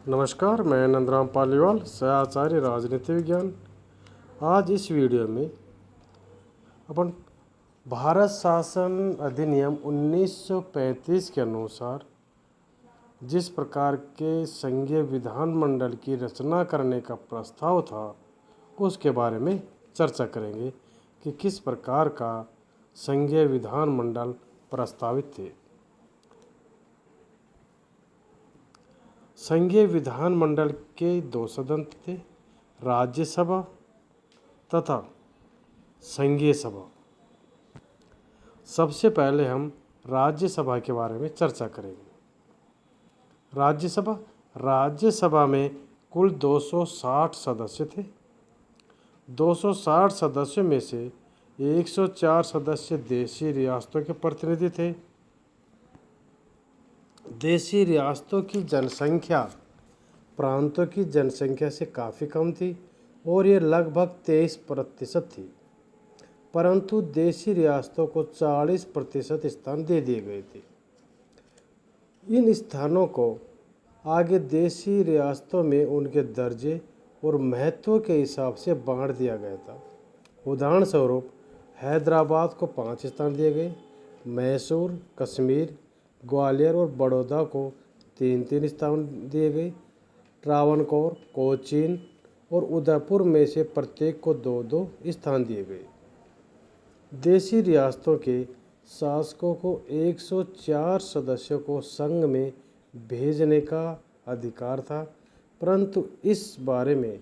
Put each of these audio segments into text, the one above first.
नमस्कार, मैं नंदराम पालीवाल, सहआचार्य राजनीति विज्ञान। आज इस वीडियो में अपन भारत शासन अधिनियम 1935 के अनुसार जिस प्रकार के संघीय विधानमंडल की रचना करने का प्रस्ताव था उसके बारे में चर्चा करेंगे कि किस प्रकार का संघीय विधानमंडल प्रस्तावित थे। संघीय विधानमंडल के दो सदन थे, राज्यसभा तथा संघीय सभा। सबसे पहले हम राज्यसभा के बारे में चर्चा करेंगे। राज्यसभा में कुल 260 सदस्य थे। 260 सदस्यों में से 104 सदस्य देशी रियासतों के प्रतिनिधि थे। देशी रियासतों की जनसंख्या प्रांतों की जनसंख्या से काफ़ी कम थी और ये लगभग 23% थी, परंतु देशी रियासतों को 40% स्थान दे दिए गए थे। इन स्थानों को आगे देशी रियासतों में उनके दर्जे और महत्व के हिसाब से बांट दिया गया था। उदाहरण स्वरूप हैदराबाद को 5 स्थान दिए गए, मैसूर, कश्मीर, ग्वालियर और बड़ौदा को 3-3 स्थान दिए गए, ट्रावनकोर, कोचीन और उदयपुर में से प्रत्येक को 2-2 स्थान दिए गए। देशी रियासतों के शासकों को 104 सदस्यों को संघ में भेजने का अधिकार था, परंतु इस बारे में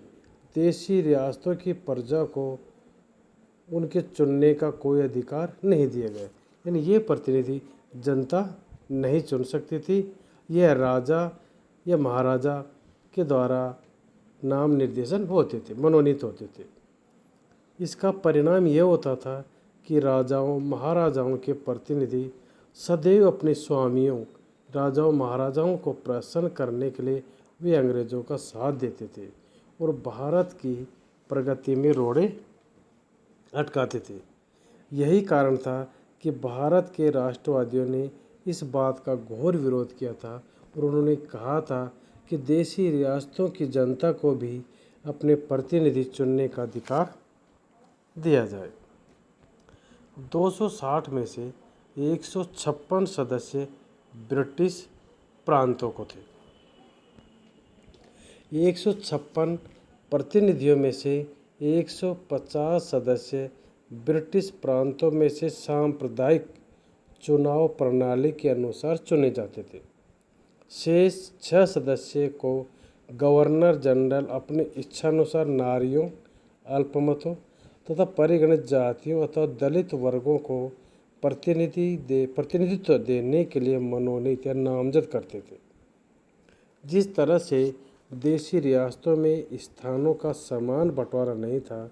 देशी रियासतों की प्रजा को उनके चुनने का कोई अधिकार नहीं दिया गया। यानी ये प्रतिनिधि जनता नहीं चुन सकती थी, यह राजा या महाराजा के द्वारा नाम निर्देशन होते थे, मनोनीत होते थे। इसका परिणाम यह होता था कि राजाओं महाराजाओं के प्रतिनिधि सदैव अपने स्वामियों राजाओं महाराजाओं को प्रसन्न करने के लिए वे अंग्रेज़ों का साथ देते थे और भारत की प्रगति में रोड़े अटकाते थे। यही कारण था कि भारत के राष्ट्रवादियों ने इस बात का घोर विरोध किया था और उन्होंने कहा था कि देशी रियासतों की जनता को भी अपने प्रतिनिधि चुनने का अधिकार दिया जाए। 260 में से 156 सदस्य ब्रिटिश प्रांतों को थे। 156 प्रतिनिधियों में से 150 सदस्य ब्रिटिश प्रांतों में से सांप्रदायिक चुनाव प्रणाली के अनुसार चुने जाते थे। शेष 6 सदस्य को गवर्नर जनरल अपने इच्छानुसार नारियों, अल्पमतों तथा परिगणित जातियों अथवा दलित वर्गों को प्रतिनिधित्व देने के लिए मनोनीत या नामजद करते थे। जिस तरह से देशी रियासतों में स्थानों का समान बंटवारा नहीं था,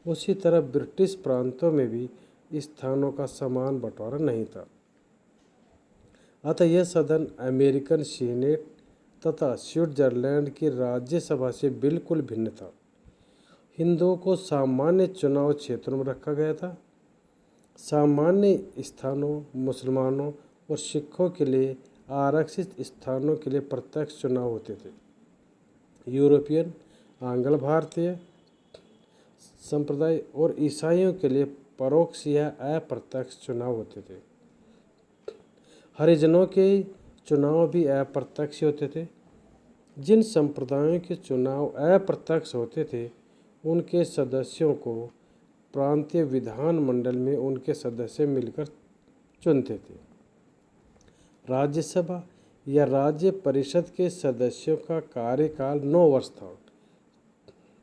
उसी तरह ब्रिटिश प्रांतों में भी स्थानों का समान बंटवारा नहीं था। अतः यह सदन अमेरिकन सीनेट तथा स्विट्जरलैंड की राज्यसभा से बिल्कुल भिन्न था। हिंदुओं को सामान्य चुनाव क्षेत्रों में रखा गया था। सामान्य स्थानों, मुसलमानों और सिखों के लिए आरक्षित स्थानों के लिए प्रत्यक्ष चुनाव होते थे। यूरोपियन, आंग्ल भारतीय संप्रदाय और ईसाइयों के लिए परोक्ष या अप्रत्यक्ष चुनाव होते थे। हरिजनों के चुनाव भी अप्रत्यक्ष होते थे। जिन संप्रदायों के चुनाव अप्रत्यक्ष होते थे, उनके सदस्यों को प्रांतीय विधानमंडल में उनके सदस्य मिलकर चुनते थे। राज्यसभा या राज्य परिषद के सदस्यों का कार्यकाल 9 वर्ष था।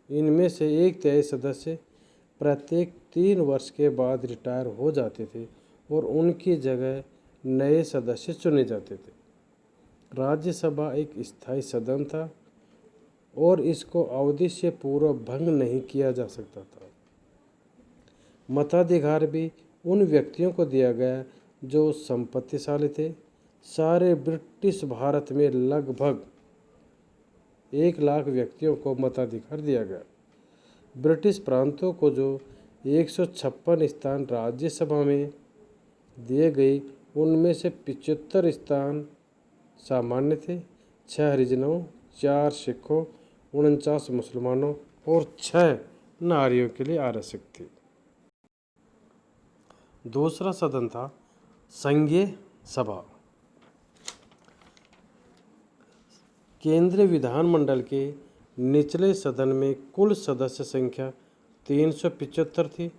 इनमें से 1/3 सदस्य प्रत्येक 3 वर्ष के बाद रिटायर हो जाते थे और उनकी जगह नए सदस्य चुने जाते थे। राज्यसभा एक स्थायी सदन था और इसको अवधि से पूर्व भंग नहीं किया जा सकता था। मताधिकार भी उन व्यक्तियों को दिया गया जो संपत्तिशाली थे। सारे ब्रिटिश भारत में लगभग 1 लाख व्यक्तियों को मताधिकार दिया गया। ब्रिटिश प्रांतों को जो 156 स्थान राज्यसभा में दिए गए, उनमें से 75 स्थान सामान्य थे, 6 हरिजनों, 4 सिखों, 49 मुसलमानों और 6 नारियों के लिए आरक्षित थी। दूसरा सदन था संघीय सभा। केंद्रीय विधानमंडल के निचले सदन में कुल सदस्य संख्या 375 थी।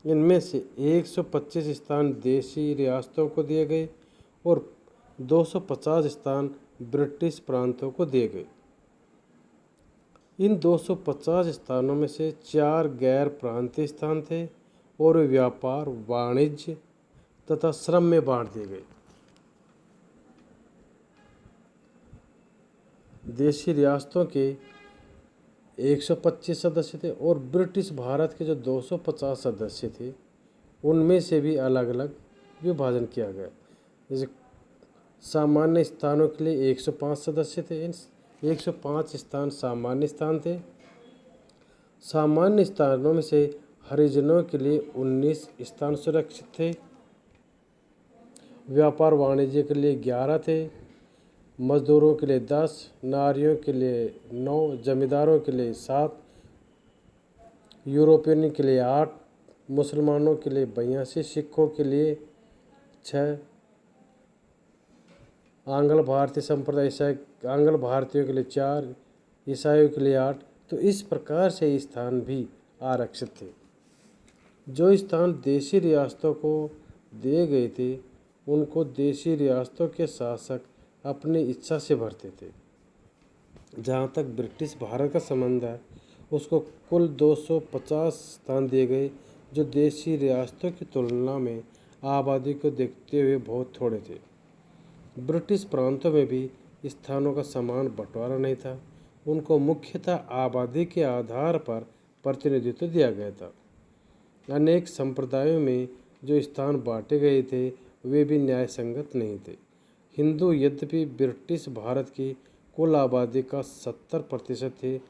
इनमें से 125 स्थान देशी रियासतों को दिए गए और 250 स्थान ब्रिटिश प्रांतों को दिए गए। इन 250 स्थानों में से 4 गैर प्रांतीय स्थान थे और वे व्यापार, वाणिज्य तथा श्रम में बांट दिए गए। देशी रियासतों के 125 सदस्य थे और ब्रिटिश भारत के जो 250 सदस्य थे उनमें से भी अलग अलग विभाजन किया गया। जैसे सामान्य स्थानों के लिए 105 सदस्य थे। इन 105 स्थान सामान्य स्थान थे। सामान्य स्थानों में से हरिजनों के लिए 19 स्थान सुरक्षित थे। व्यापार वाणिज्य के लिए 11 थे। मजदूरों के लिए 10, नारियों के लिए 9, जमींदारों के लिए 7, यूरोपियन के लिए 8, मुसलमानों के लिए 82, सिखों के लिए 6, आंग्ल भारतीय संप्रदाय आंग्ल भारतीयों के लिए 4, ईसाइयों के लिए 8। तो इस प्रकार से स्थान भी आरक्षित थे। जो स्थान देशी रियासतों को दिए गए थे उनको देशी रियासतों के शासक अपनी इच्छा से भरते थे। जहाँ तक ब्रिटिश भारत का संबंध है उसको कुल 250 स्थान दिए गए जो देशी रियासतों की तुलना में आबादी को देखते हुए बहुत थोड़े थे। ब्रिटिश प्रांतों में भी स्थानों का समान बंटवारा नहीं था। उनको मुख्यतः आबादी के आधार पर प्रतिनिधित्व दिया गया था। अनेक संप्रदायों में जो स्थान बांटे गए थे वे भी न्यायसंगत नहीं थे। हिंदू यद्यपि ब्रिटिश भारत की कुल आबादी का 70% थे,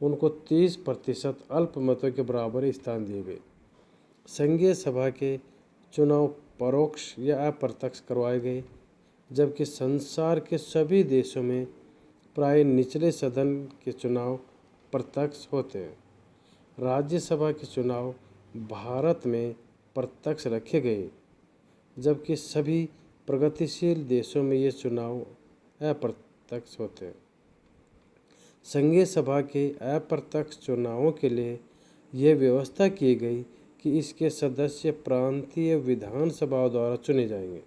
उनको 30% अल्पमतों के बराबर स्थान दिए गए। संघीय सभा के चुनाव परोक्ष या अप्रत्यक्ष करवाए गए, जबकि संसार के सभी देशों में प्राय निचले सदन के चुनाव प्रत्यक्ष होते हैं। राज्यसभा के चुनाव भारत में प्रत्यक्ष रखे गए, जबकि सभी प्रगतिशील देशों में ये चुनाव अप्रत्यक्ष होते हैं। संघीय सभा के अप्रत्यक्ष चुनावों के लिए यह व्यवस्था की गई कि इसके सदस्य प्रांतीय विधानसभाओं द्वारा चुने जाएंगे।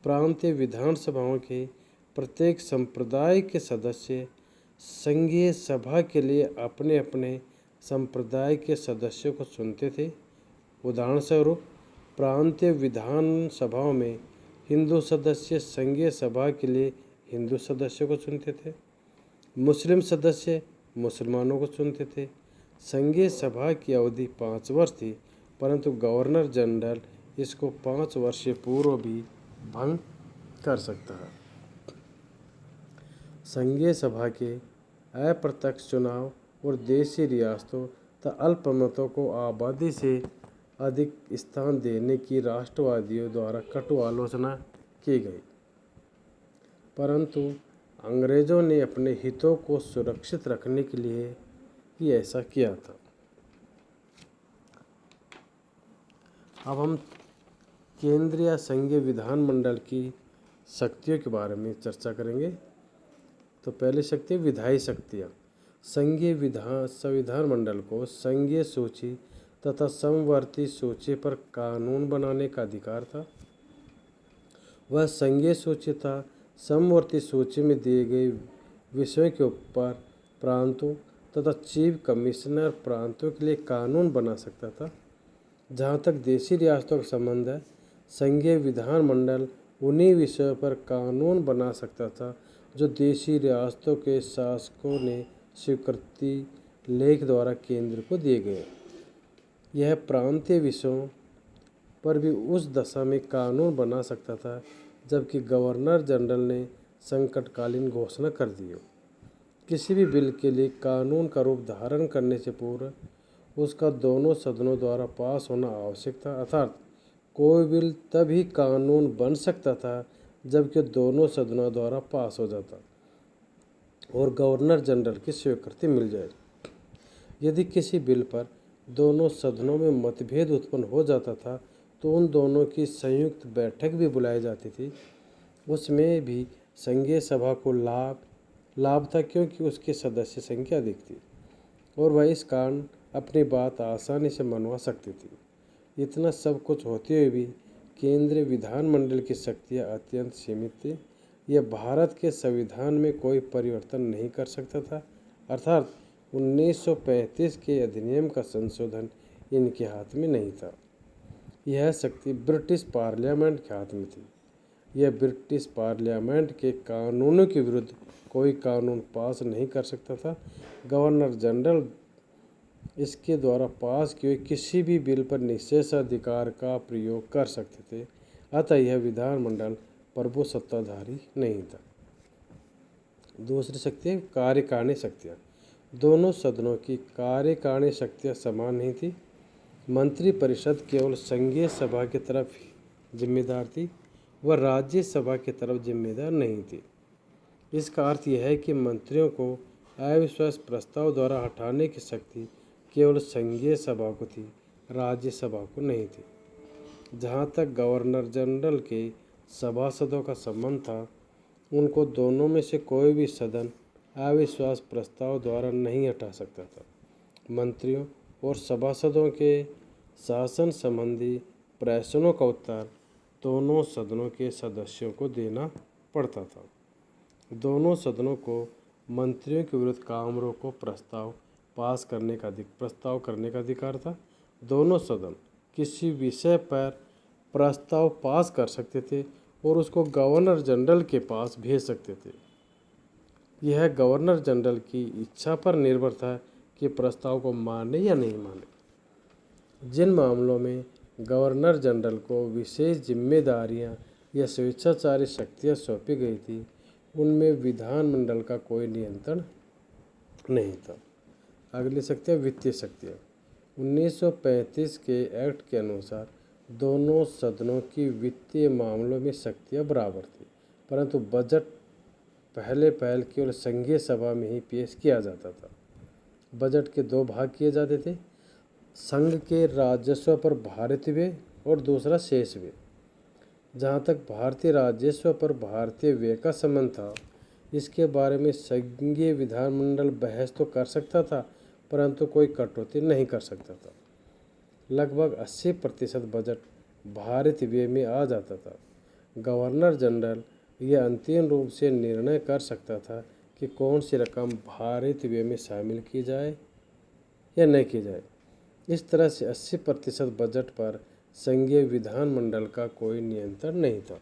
प्रांतीय विधानसभाओं के प्रत्येक संप्रदाय के सदस्य संघीय सभा के लिए अपने अपने संप्रदाय के सदस्यों को चुनते थे। उदाहरण स्वरूप प्रांतीय विधानसभाओं में हिंदू सदस्य संघीय सभा के लिए हिंदू सदस्यों को चुनते थे, मुस्लिम सदस्य मुसलमानों को चुनते थे। संघीय सभा की अवधि 5 वर्ष थी, परंतु गवर्नर जनरल इसको 5 वर्ष से पूर्व भी भंग कर सकता है। संघीय सभा के अप्रत्यक्ष चुनाव और देशी रियासतों तथा अल्पमतों को आबादी से अधिक स्थान देने की राष्ट्रवादियों द्वारा कटु आलोचना की गई, परंतु अंग्रेजों ने अपने हितों को सुरक्षित रखने के लिए ही ऐसा किया था। अब हम केंद्रीय संघीय विधानमंडल की शक्तियों के बारे में चर्चा करेंगे। तो पहली शक्ति विधायी शक्तियाँ। संघीय संविधान मंडल को संघीय सूची तथा समवर्ती सूची पर कानून बनाने का अधिकार था। वह संघीय सूची तथा समवर्ती सूची में दिए गए विषयों के ऊपर प्रांतों तथा चीफ कमिश्नर प्रांतों के लिए कानून बना सकता था। जहाँ तक देशी रियासतों का संबंध है, संघीय विधानमंडल उन्हीं विषयों पर कानून बना सकता था जो देशी रियासतों के शासकों ने स्वीकृति लेख द्वारा केंद्र को दिए गए। यह प्रांतीय विषयों पर भी उस दशा में कानून बना सकता था जबकि गवर्नर जनरल ने संकटकालीन घोषणा कर दी हो। किसी भी बिल के लिए कानून का रूप धारण करने से पूर्व उसका दोनों सदनों द्वारा पास होना आवश्यक था, अर्थात कोई बिल तभी कानून बन सकता था जबकि दोनों सदनों द्वारा पास हो जाता। और गवर्नर जनरल की स्वीकृति मिल जाए। यदि किसी बिल पर दोनों सदनों में मतभेद उत्पन्न हो जाता था तो उन दोनों की संयुक्त बैठक भी बुलाई जाती थी। उसमें भी संघीय सभा को लाभ था, क्योंकि उसकी सदस्य संख्या अधिक थी और वह इस कारण अपनी बात आसानी से मनवा सकती थी। इतना सब कुछ होते हुए भी केंद्रीय विधानमंडल की शक्तियाँ अत्यंत सीमित थी। यह भारत के संविधान में कोई परिवर्तन नहीं कर सकता था, अर्थात 1935 के अधिनियम का संशोधन इनके हाथ में नहीं था। यह शक्ति ब्रिटिश पार्लियामेंट के हाथ में थी। यह ब्रिटिश पार्लियामेंट के कानूनों के विरुद्ध कोई कानून पास नहीं कर सकता था। गवर्नर जनरल इसके द्वारा पास किए हुए किसी भी बिल पर निषेधाधिकार का प्रयोग कर सकते थे, अतः यह विधानमंडल प्रभु सत्ताधारी नहीं था। दूसरी शक्ति कार्यकारिणी शक्तियाँ। दोनों सदनों की कार्यकारिणी शक्तियाँ समान नहीं थी। मंत्रिपरिषद केवल संघीय सभा की तरफ जिम्मेदार थी, वह राज्यसभा की तरफ जिम्मेदार नहीं थी। इसका अर्थ यह है कि मंत्रियों को अविश्वास प्रस्ताव द्वारा हटाने की शक्ति केवल संघीय सभा को थी, राज्यसभा को नहीं थी। जहाँ तक गवर्नर जनरल के सभासदों का संबंध था, उनको दोनों में से कोई भी सदन अविश्वास प्रस्ताव द्वारा नहीं हटा सकता था। मंत्रियों और सभासदों के शासन संबंधी प्रश्नों का उत्तर दोनों सदनों के सदस्यों को देना पड़ता था। दोनों सदनों को मंत्रियों के विरुद्ध काम रोको प्रस्ताव करने का अधिकार था। दोनों सदन किसी विषय पर प्रस्ताव पास कर सकते थे और उसको गवर्नर जनरल के पास भेज सकते थे। यह गवर्नर जनरल की इच्छा पर निर्भर था कि प्रस्ताव को माने या नहीं माने। जिन मामलों में गवर्नर जनरल को विशेष जिम्मेदारियां या स्वेच्छाचारी शक्तियां सौंपी गई थी, उनमें विधानमंडल का कोई नियंत्रण नहीं था। अगली शक्तियाँ वित्तीय शक्तियाँ। 1935 के एक्ट के अनुसार दोनों सदनों की वित्तीय मामलों में शक्तियाँ बराबर थी, परंतु बजट पहले केवल संघीय सभा में ही पेश किया जाता था। बजट के दो भाग किए जाते थे, संघ के राजस्व पर भारतीय व्यय और दूसरा शेष व्यय। जहाँ तक भारतीय राजस्व पर भारतीय व्यय का संबंध था, इसके बारे में संघीय विधानमंडल बहस तो कर सकता था, परंतु कोई कटौती नहीं कर सकता था। लगभग 80% बजट भारतीय व्यय में आ जाता था। गवर्नर जनरल यह अंतिम रूप से निर्णय कर सकता था कि कौन सी रकम भारतीय व्यय में शामिल की जाए या नहीं की जाए। इस तरह से 80% बजट पर संघीय विधानमंडल का कोई नियंत्रण नहीं था।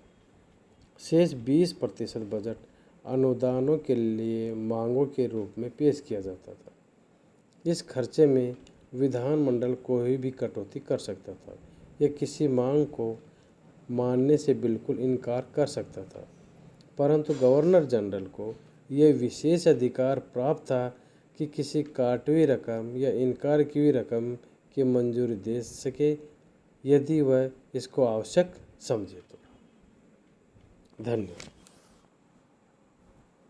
शेष 20% बजट अनुदानों के लिए मांगों के रूप में पेश किया जाता था। इस खर्चे में विधानमंडल कोई भी कटौती कर सकता था या किसी मांग को मानने से बिल्कुल इनकार कर सकता था, परंतु गवर्नर जनरल को यह विशेष अधिकार प्राप्त था कि किसी काटी हुई रकम या इनकार की हुई रकम की मंजूरी दे सके यदि वह इसको आवश्यक समझे तो। धन्यवाद।